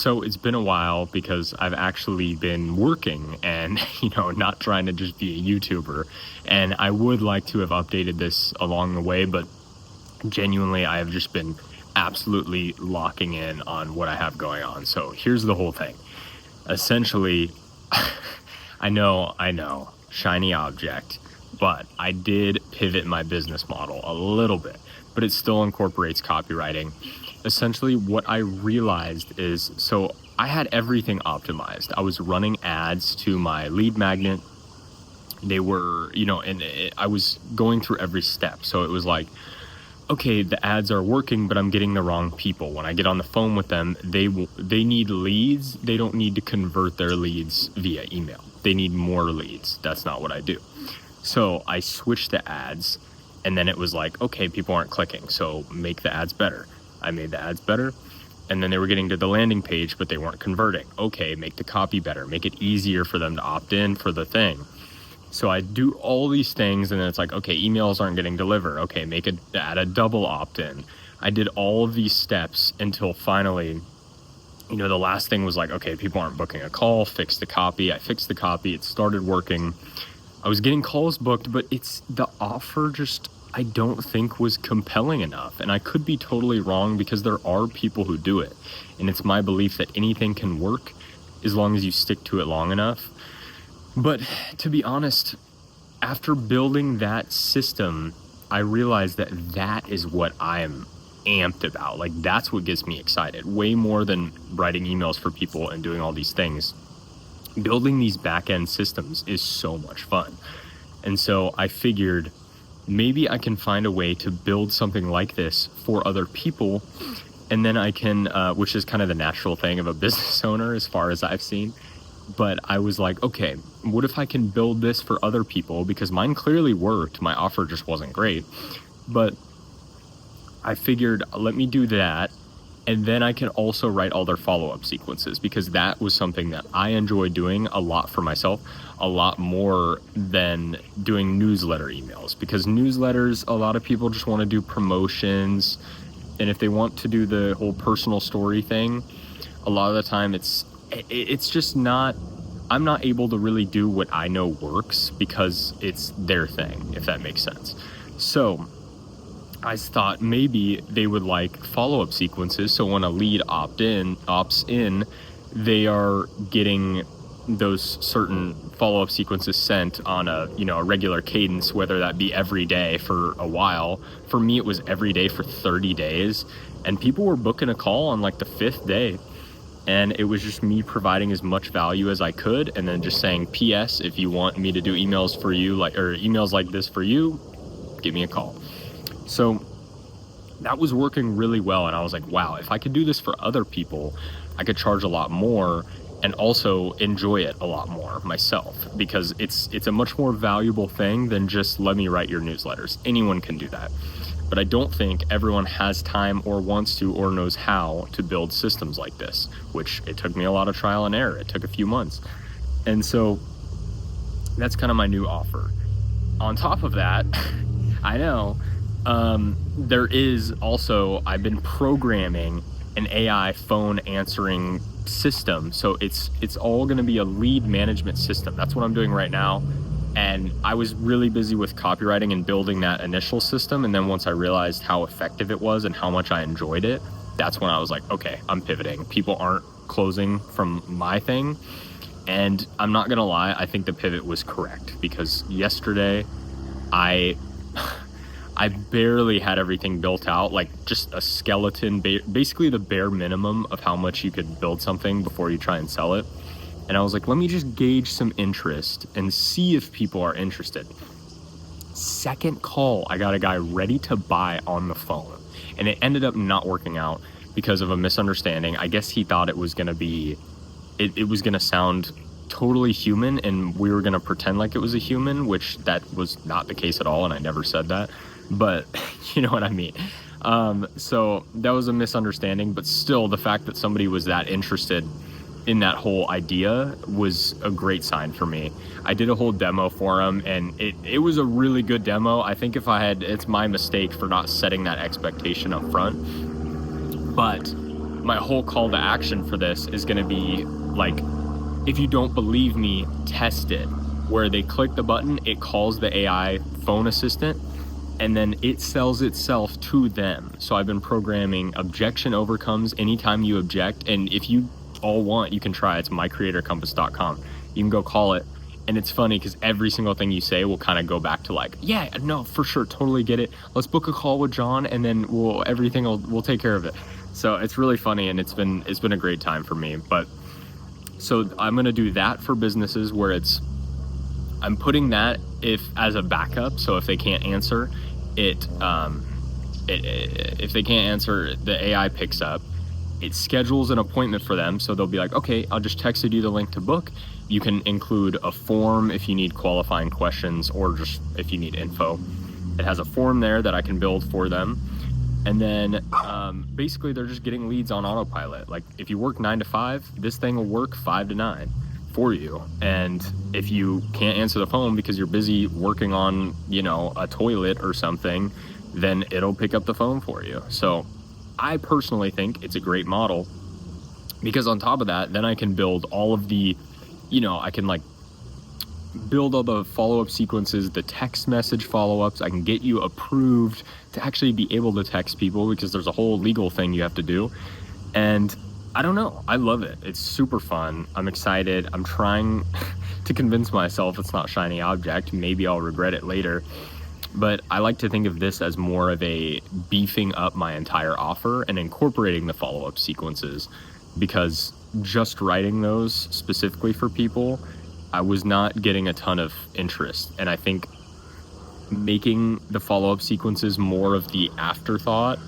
So it's been a while because I've actually been working and, not trying to just be a YouTuber. And I would like to have updated this along the way, but genuinely, I have just been absolutely locking in on what I have going on. So here's the whole thing. Essentially, I know, shiny object, but I did pivot my business model a little bit, but it still incorporates copywriting. Essentially, what I realized is, so I had everything optimized. I was running ads to my lead magnet. They were, I was going through every step. So it was like, okay, the ads are working, but I'm getting the wrong people. When I get on the phone with them, they need leads. They don't need to convert their leads via email. They need more leads. That's not what I do. So I switched the ads, and then it was like, okay, people aren't clicking, so make the ads better. I made the ads better, and then they were getting to the landing page, but they weren't converting. Okay, make the copy better. Make it easier for them to opt in for the thing. So I do all these things, and then it's like, okay, emails aren't getting delivered. Okay, add a double opt-in. I did all of these steps until finally, the last thing was like, okay, people aren't booking a call, fix the copy. I fixed the copy. It started working. I was getting calls booked, but the offer just, I don't think was compelling enough. And I could be totally wrong because there are people who do it. And it's my belief that anything can work as long as you stick to it long enough. But to be honest, after building that system, I realized that is what I am amped about. Like, that's what gets me excited, way more than writing emails for people and doing all these things. Building these back-end systems is so much fun. And so I figured maybe I can find a way to build something like this for other people. And then I can, which is kind of the natural thing of a business owner as far as I've seen. But I was like, okay, what if I can build this for other people? Because mine clearly worked. My offer just wasn't great. But I figured, let me do that. And then I can also write all their follow-up sequences, because that was something that I enjoy doing a lot for myself, a lot more than doing newsletter emails. Because newsletters, a lot of people just want to do promotions. And if they want to do the whole personal story thing, a lot of the time it's just not, I'm not able to really do what I know works because it's their thing, if that makes sense. So I thought maybe they would like follow-up sequences. So when a lead opts in, they are getting those certain follow-up sequences sent on a regular cadence, whether that be every day for a while. For me, it was every day for 30 days, and people were booking a call on like the 5th day. And it was just me providing as much value as I could, and then just saying, P.S., if you want me to do emails for you, or emails like this for you, give me a call. So that was working really well. And I was like, wow, if I could do this for other people, I could charge a lot more and also enjoy it a lot more myself, because it's a much more valuable thing than just let me write your newsletters. Anyone can do that. But I don't think everyone has time or wants to or knows how to build systems like this, which it took me a lot of trial and error. It took a few months. And so that's kind of my new offer. On top of that, I know there is also, I've been programming an AI phone answering system. So it's all going to be a lead management system. That's what I'm doing right now. And I was really busy with copywriting and building that initial system. And then once I realized how effective it was and how much I enjoyed it, that's when I was like, okay, I'm pivoting. People aren't closing from my thing. And I'm not going to lie, I think the pivot was correct, because yesterday I barely had everything built out, like just a skeleton, basically the bare minimum of how much you could build something before you try and sell it. And I was like, let me just gauge some interest and see if people are interested. Second call, I got a guy ready to buy on the phone. And it ended up not working out because of a misunderstanding. I guess he thought it was going to be, it was going to sound totally human, and we were going to pretend like it was a human, which that was not the case at all. And I never said that, but you know what I mean? So that was a misunderstanding, but still the fact that somebody was that interested in that whole idea was a great sign for me. I did a whole demo for him, and it was a really good demo. I think it's my mistake for not setting that expectation up front. But my whole call to action for this is going to be like, if you don't believe me, test it. Where they click the button, it calls the AI phone assistant, and then it sells itself to them. So I've been programming objection overcomes anytime you object. And if you all want, you can try. It's mycreatorcompass.com. You can go call it. And it's funny because every single thing you say will kind of go back to like, yeah, no, for sure, totally get it. Let's book a call with John, and then we'll take care of it. So it's really funny, and it's been a great time for me. But so I'm gonna do that for businesses where I'm putting that as a backup. So if they can't answer it, if they can't answer, the AI picks up. It schedules an appointment for them. So they'll be like, okay, I'll just texted you the link to book. You can include a form if you need qualifying questions, or just if you need info. It has a form there that I can build for them. And then basically they're just getting leads on autopilot. Like if you work 9 to 5, this thing will work 5 to 9 for you. And if you can't answer the phone because you're busy working on, a toilet or something, then it'll pick up the phone for you. So I personally think it's a great model, because on top of that, then I can build all of the, I can like build all the follow-up sequences, the text message follow-ups. I can get you approved to actually be able to text people, because there's a whole legal thing you have to do. And I don't know, I love it. It's super fun. I'm excited. I'm trying to convince myself it's not shiny object. Maybe I'll regret it later. But I like to think of this as more of a beefing up my entire offer and incorporating the follow-up sequences, because just writing those specifically for people, I was not getting a ton of interest. And I think making the follow-up sequences more of the afterthought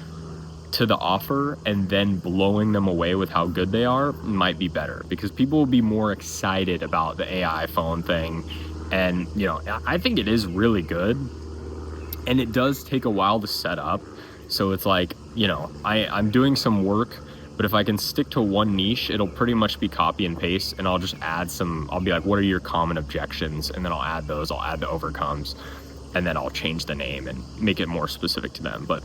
to the offer and then blowing them away with how good they are might be better, because people will be more excited about the AI phone thing. And, I think it is really good. And it does take a while to set up. So it's like, I'm doing some work, but if I can stick to one niche, it'll pretty much be copy and paste. And I'll just add I'll be like, what are your common objections? And then I'll add those. I'll add the overcomes. And then I'll change the name and make it more specific to them. But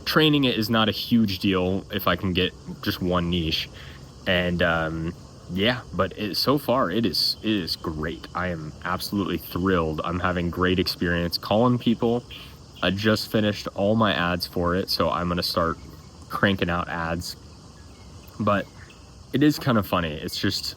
training it is not a huge deal if I can get just one niche. And but so far it is great. I am absolutely thrilled. I'm having great experience calling people. I just finished all my ads for it, so I'm going to start cranking out ads. But it is kind of funny. It's just,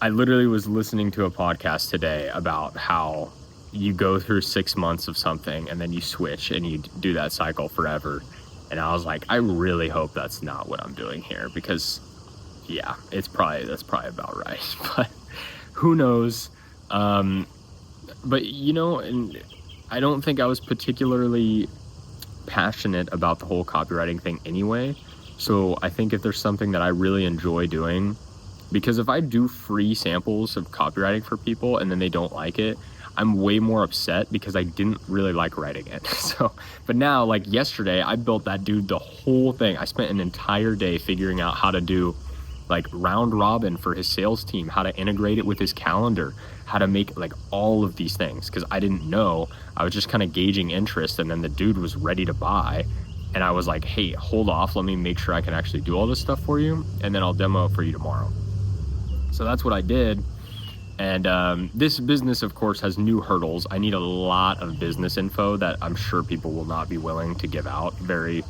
I literally was listening to a podcast today about how you go through 6 months of something and then you switch and you do that cycle forever. And I was like, I really hope that's not what I'm doing here, because that's probably about right. But who knows? But and I don't think I was particularly passionate about the whole copywriting thing anyway. So I think if there's something that I really enjoy doing, because if I do free samples of copywriting for people and then they don't like it, I'm way more upset because I didn't really like writing it. So, but now, like yesterday, I built that dude the whole thing. I spent an entire day figuring out how to do like round robin for his sales team, how to integrate it with his calendar, how to make like all of these things, because I didn't know. I was just kind of gauging interest, and then the dude was ready to buy. And I was like, hey, hold off. Let me make sure I can actually do all this stuff for you, and then I'll demo it for you tomorrow. So that's what I did. And this business, of course, has new hurdles. I need a lot of business info that I'm sure people will not be willing to give out very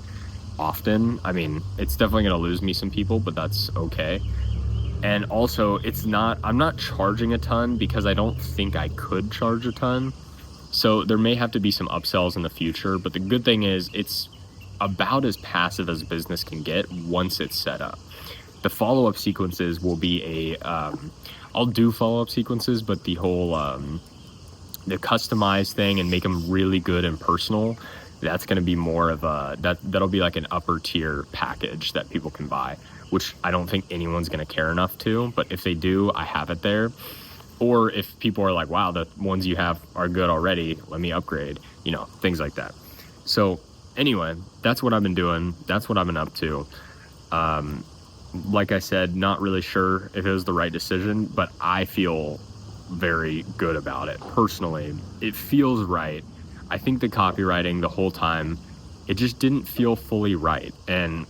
often. I mean, it's definitely going to lose me some people, but that's okay. And also, I'm not charging a ton because I don't think I could charge a ton. So there may have to be some upsells in the future, but the good thing is it's about as passive as a business can get once it's set up. The follow-up sequences will be I'll do follow-up sequences, but the whole, the customized thing and make them really good and personal, that's going to be more of that'll be like an upper tier package that people can buy, which I don't think anyone's going to care enough to, but if they do, I have it there. Or if people are like, wow, the ones you have are good already, let me upgrade, things like that. So anyway, that's what I've been doing. That's what I've been up to. Like I said, not really sure if it was the right decision, but I feel very good about it. Personally, it feels right. I think the copywriting the whole time, it just didn't feel fully right. And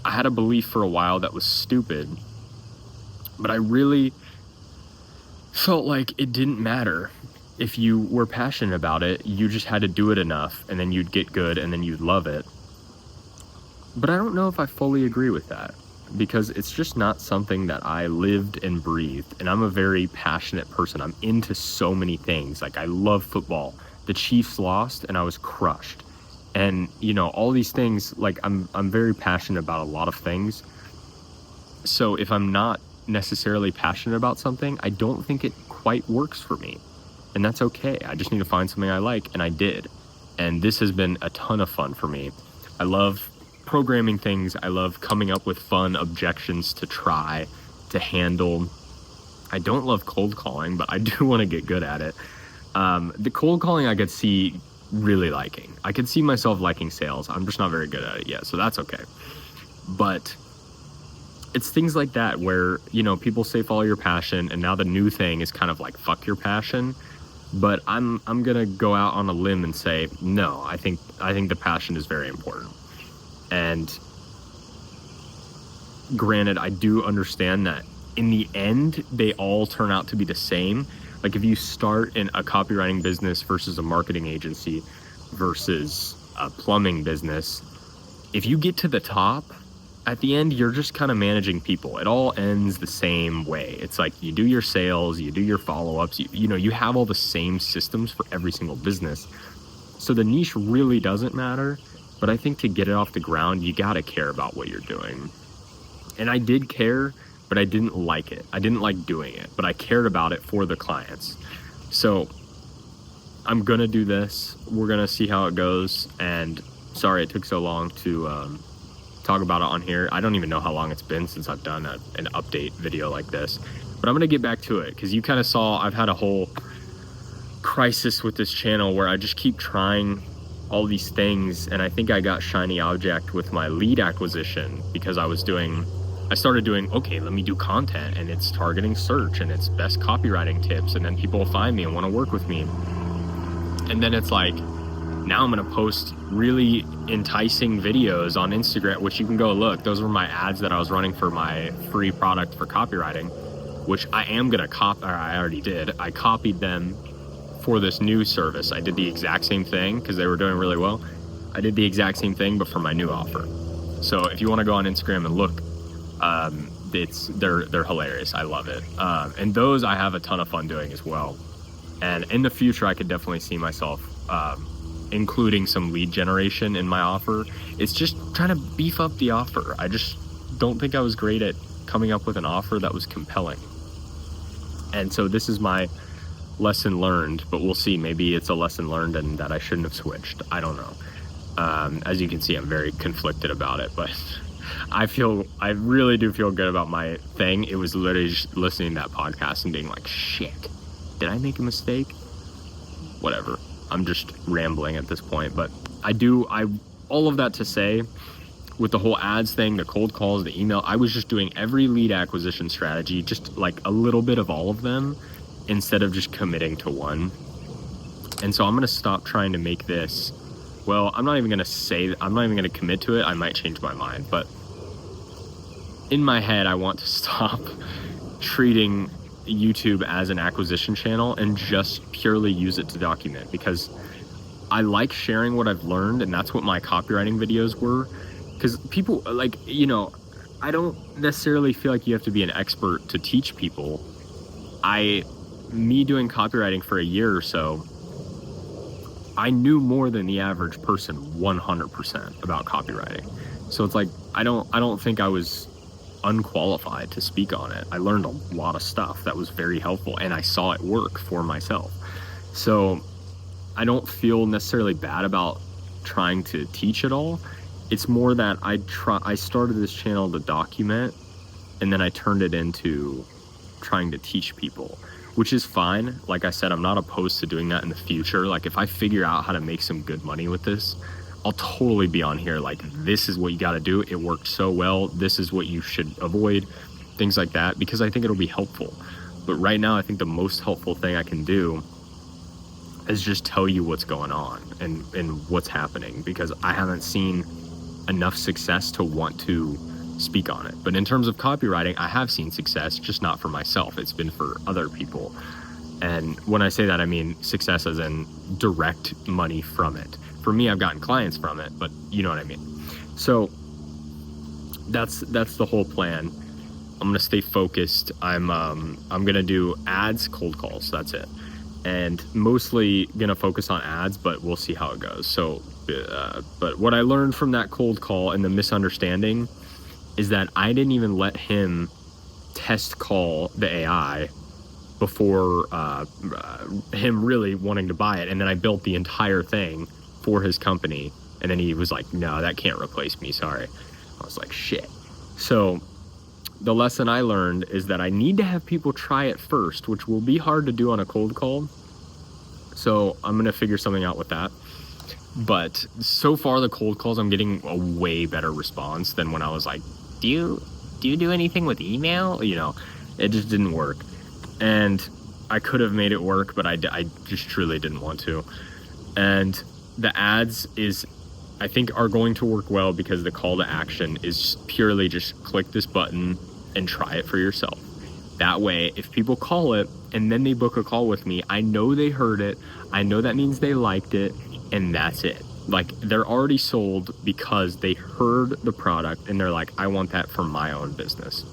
I had a belief for a while that was stupid, but I really felt like it didn't matter. If you were passionate about it, you just had to do it enough, and then you'd get good, and then you'd love it. But I don't know if I fully agree with that, because it's just not something that I lived and breathed. And I'm a very passionate person. I'm into so many things. Like, I love football. The Chiefs lost and I was crushed. And, you know, all these things, like, I'm very passionate about a lot of things. So if I'm not necessarily passionate about something, I don't think it quite works for me. And that's okay. I just need to find something I like, and I did. And this has been a ton of fun for me. I love programming things. I love coming up with fun objections to try, to handle. I don't love cold calling, but I do want to get good at it. The cold calling I could see really liking. I could see myself liking sales. I'm just not very good at it yet, so that's okay. But it's things like that where, you know, people say follow your passion, and now the new thing is kind of like fuck your passion. But I'm gonna go out on a limb and say no. I think the passion is very important. And granted, I do understand that in the end they all turn out to be the same. Like, if you start in a copywriting business versus a marketing agency versus a plumbing business, if you get to the top, at the end, you're just kind of managing people. It all ends the same way. It's like you do your sales, you do your follow-ups, you know, you have all the same systems for every single business. So the niche really doesn't matter, but I think to get it off the ground, you gotta care about what you're doing. And I did care, but I didn't like it. I didn't like doing it, but I cared about it for the clients. So I'm gonna do this. We're gonna see how it goes. And sorry it took so long to talk about it on here. I don't even know how long it's been since I've done an update video like this, but I'm gonna get back to it because you kind of saw I've had a whole crisis with this channel where I just keep trying all these things, and I think I got shiny object with my lead acquisition because I started doing, okay, let me do content, and it's targeting search, and it's best copywriting tips, and then people will find me and want to work with me. And then it's like, now I'm going to post really enticing videos on Instagram, which you can go look. Those were my ads that I was running for my free product for copywriting, which I am going to copy, or I already did. I copied them for this new service. I did the exact same thing because they were doing really well. I did the exact same thing, but for my new offer. So if you want to go on Instagram and look, they're hilarious. I love it. And those I have a ton of fun doing as well. And in the future, I could definitely see myself including some lead generation in my offer. It's just trying to beef up the offer. I just don't think I was great at coming up with an offer that was compelling. And so this is my lesson learned, but we'll see. Maybe it's a lesson learned and that I shouldn't have switched. I don't know. As you can see, I'm very conflicted about it, but I really do feel good about my thing. It was literally just listening to that podcast and being like, shit, did I make a mistake? Whatever. I'm just rambling at this point, but all of that to say, with the whole ads thing, the cold calls, the email, I was just doing every lead acquisition strategy, just like a little bit of all of them instead of just committing to one. And so I'm going to stop trying to make this, well, I'm not even going to commit to it. I might change my mind, but in my head, I want to stop treating YouTube as an acquisition channel and just purely use it to document, because I like sharing what I've learned, and that's what my copywriting videos were. Because people, like, you know, I don't necessarily feel like you have to be an expert to teach people. Me doing copywriting for a year or so, I knew more than the average person 100% about copywriting. So it's like, I don't think I was unqualified to speak on it. I learned a lot of stuff that was very helpful, and I saw it work for myself. So I don't feel necessarily bad about trying to teach it all. It's more that I started this channel to document, and then I turned it into trying to teach people, which is fine. Like I said, I'm not opposed to doing that in the future. Like, if I figure out how to make some good money with this, I'll totally be on here like, this is what you got to do. It worked so well. This is what you should avoid, things like that, because I think it'll be helpful. But right now, I think the most helpful thing I can do is just tell you what's going on and what's happening, because I haven't seen enough success to want to speak on it. But in terms of copywriting, I have seen success, just not for myself. It's been for other people. And when I say that, I mean success as in direct money from it. For me, I've gotten clients from it, but you know what I mean. So that's the whole plan. I'm gonna stay focused. I'm gonna do ads, cold calls. That's it, and mostly gonna focus on ads. But we'll see how it goes. So, but what I learned from that cold call and the misunderstanding is that I didn't even let him test call the AI before him really wanting to buy it, and then I built the entire thing for his company, and then he was like, "No, that can't replace me. Sorry." I was like, "Shit." So the lesson I learned is that I need to have people try it first, which will be hard to do on a cold call. So I'm going to figure something out with that. But so far, the cold calls, I'm getting a way better response than when I was like, do you do anything with email? You know, it just didn't work. And I could have made it work, but I just truly didn't want to. And the ads I think are going to work well because the call to action is purely just click this button and try it for yourself. That way, if people call it and then they book a call with me, I know they heard it. I know that means they liked it, and that's it. Like, they're already sold because they heard the product and they're like, I want that for my own business.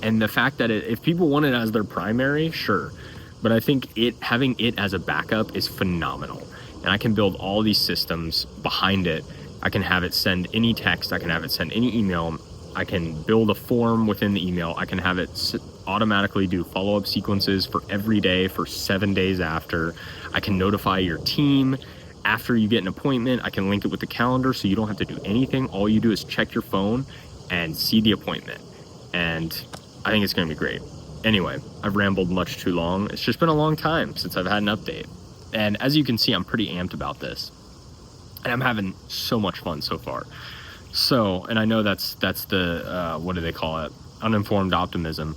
And the fact that if people want it as their primary, sure. But I think having it as a backup is phenomenal. And I can build all these systems behind it. I can have it send any text. I can have it send any email. I can build a form within the email. I can have it automatically do follow-up sequences for every day for 7 days after. I can notify your team after you get an appointment. I can link it with the calendar so you don't have to do anything. All you do is check your phone and see the appointment. And I think it's going to be great. Anyway, I've rambled much too long. It's just been a long time since I've had an update. And as you can see, I'm pretty amped about this. And I'm having so much fun so far. So, and I know that's the, what do they call it? Uninformed optimism.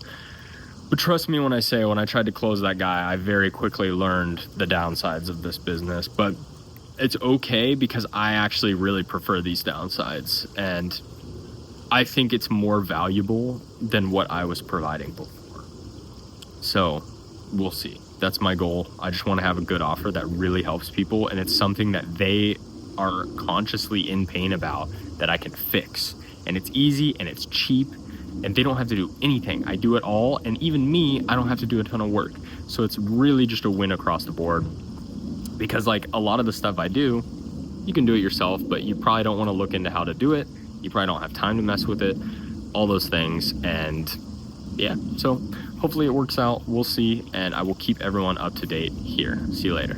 But trust me when I say, when I tried to close that guy, I very quickly learned the downsides of this business. But it's okay because I actually really prefer these downsides. And I think it's more valuable than what I was providing before. So we'll see. That's my goal. I just want to have a good offer that really helps people, and it's something that they are consciously in pain about that I can fix. And it's easy and it's cheap and they don't have to do anything. I do it all, and even me, I don't have to do a ton of work. So it's really just a win across the board, because like a lot of the stuff I do, you can do it yourself, but you probably don't want to look into how to do it. You probably don't have time to mess with it, all those things. And yeah, so hopefully it works out. We'll see. And I will keep everyone up to date here. See you later.